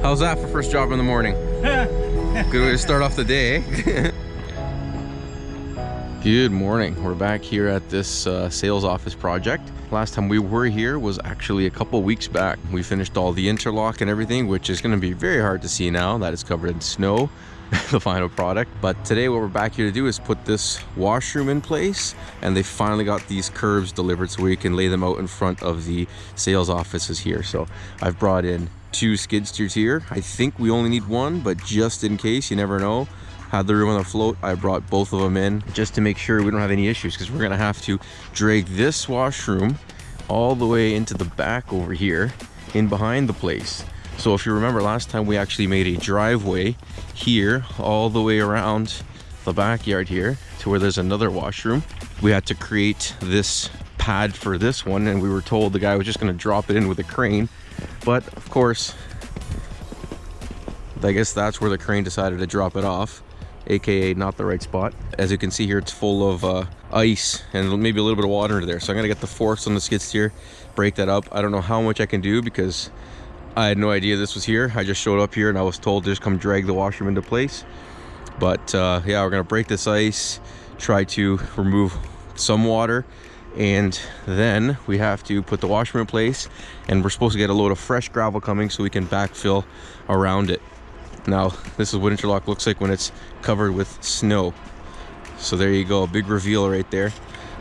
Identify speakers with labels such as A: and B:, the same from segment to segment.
A: How's that for first job in the morning? Good way to start off the day. Good morning. We're back here at this sales office project. Last time we were here was actually a couple weeks back. We finished all the interlock and everything, which is going to be very hard to see now that it's covered in snow, the final product. But today what we're back here to do is put this washroom in place, and they finally got these curbs delivered so we can lay them out in front of the sales offices here. So I've brought in 2 skid steers here. I think we only need 1, but just in case, you never know. Had the room on the float, I brought both of them in just to make sure we don't have any issues, because we're gonna have to drag this washroom all the way into the back over here in behind the place. So if you remember last time, we actually made a driveway here all the way around the backyard here to where there's another washroom. We had to create this pad for this one, and we were told the guy was just gonna drop it in with a crane. But of course, I guess that's where the crane decided to drop it off, aka not the right spot. As you can see here, it's full of ice and maybe a little bit of water into there. So I'm gonna get the forks on the skid steer, break that up. I don't know how much I can do because I had no idea this was here. I just showed up here and I was told to just come drag the washroom into place. But yeah, we're gonna break this ice, try to remove some water, and then we have to put the washroom in place, and we're supposed to get a load of fresh gravel coming so we can backfill around it. Now, this is what interlock looks like when it's covered with snow. So there you go, a big reveal right there.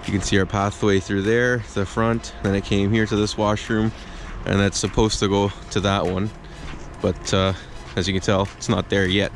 A: You can see our pathway through there, the front, then it came here to this washroom, and that's supposed to go to that one. But as you can tell, it's not there yet.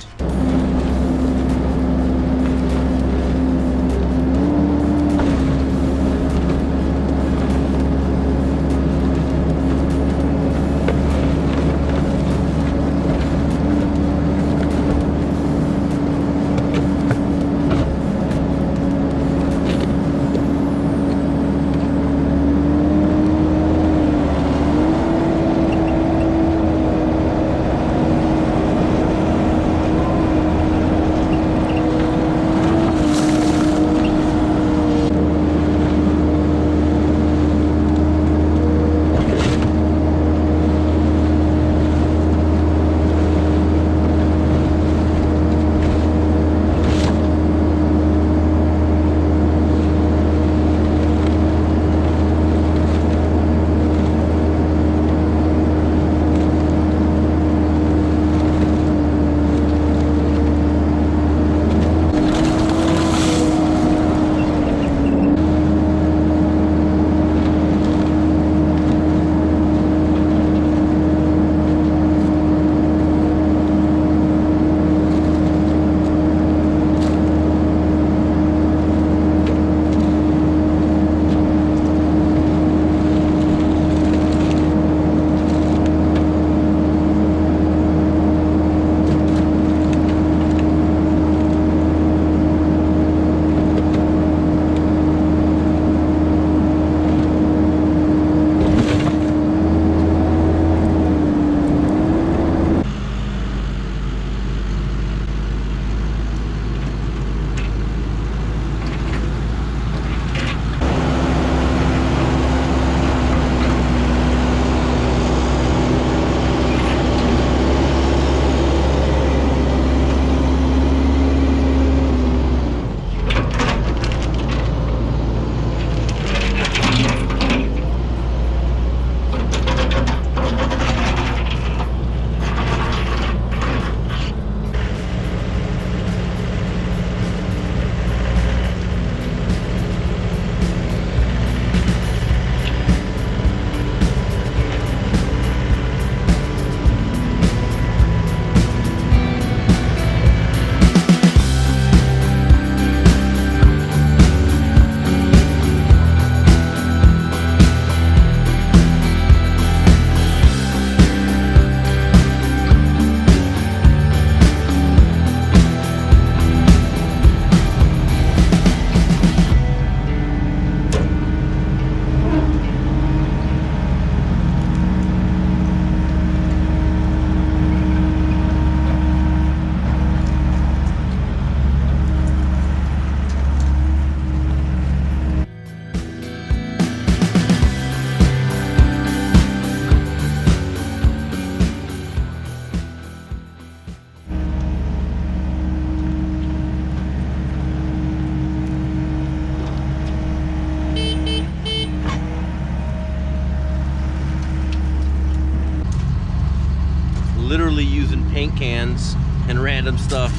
A: literally using paint cans and random stuff.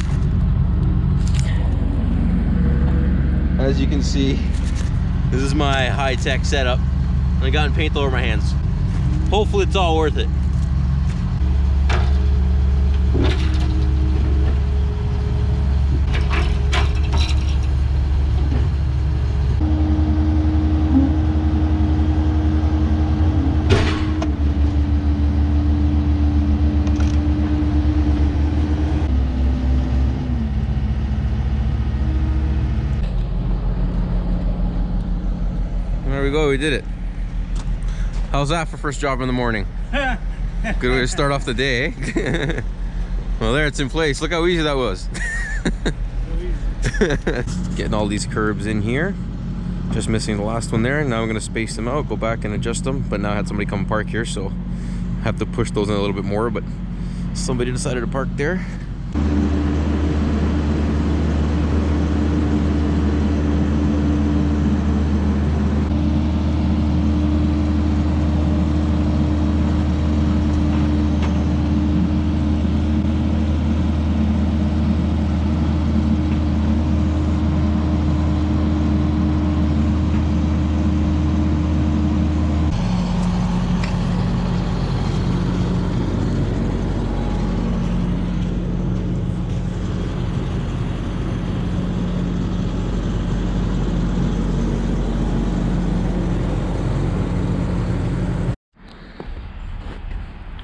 A: As you can see, this is my high-tech setup. I got paint all over my hands. Hopefully it's all worth it. There we go, we did it. How's that for first job in the morning? Good way to start off the day, eh? Well, there, it's in place. Look how easy that was. Getting all these curbs in here. Just missing the last one there. Now I'm gonna space them out, go back and adjust them. But now I had somebody come park here, so I have to push those in a little bit more, but somebody decided to park there.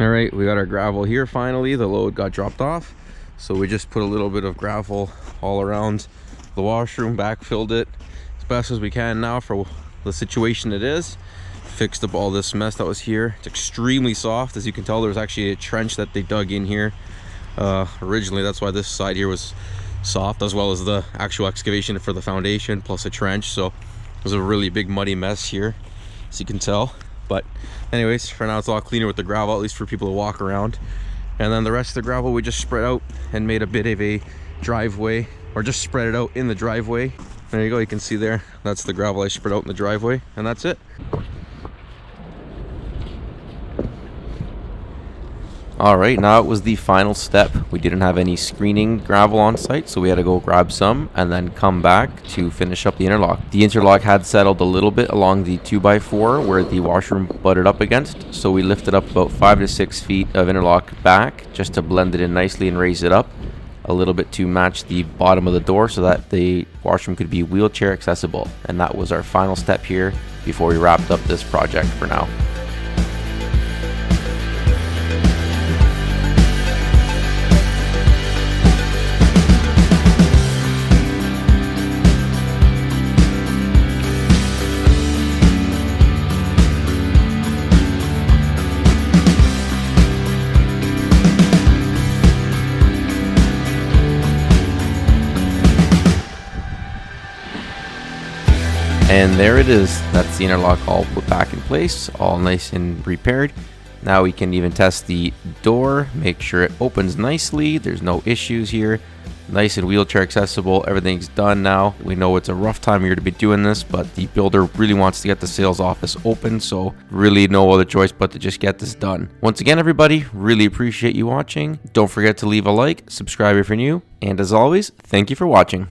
A: All right, we got our gravel here finally. The load got dropped off, so we just put a little bit of gravel all around the washroom, backfilled it as best as we can now for the situation it is. Fixed up all this mess that was here. It's extremely soft. As you can tell, there was actually a trench that they dug in here originally. That's why this side here was soft, as well as the actual excavation for the foundation plus a trench. So it was a really big muddy mess here, as you can tell. But anyways, for now it's all cleaner with the gravel, at least for people to walk around. And then the rest of the gravel we just spread out and made a bit of a driveway, or just spread it out in the driveway. There you go, you can see there, that's the gravel I spread out in the driveway, and that's it. All right, now it was the final step. We didn't have any screening gravel on site, so we had to go grab some and then come back to finish up the interlock. The interlock had settled a little bit along the 2x4 where the washroom butted up against, so we lifted up about 5 to 6 feet of interlock back just to blend it in nicely and raise it up a little bit to match the bottom of the door so that the washroom could be wheelchair accessible. And that was our final step here before we wrapped up this project for now. And there it is. That's the interlock all put back in place, all nice and repaired. Now we can even test the door, make sure it opens nicely. There's no issues here. Nice and wheelchair accessible. Everything's done now. We know it's a rough time of year to be doing this, but the builder really wants to get the sales office open, so really no other choice but to just get this done. Once again, everybody, really appreciate you watching. Don't forget to leave a like, subscribe if you're new, and as always, thank you for watching.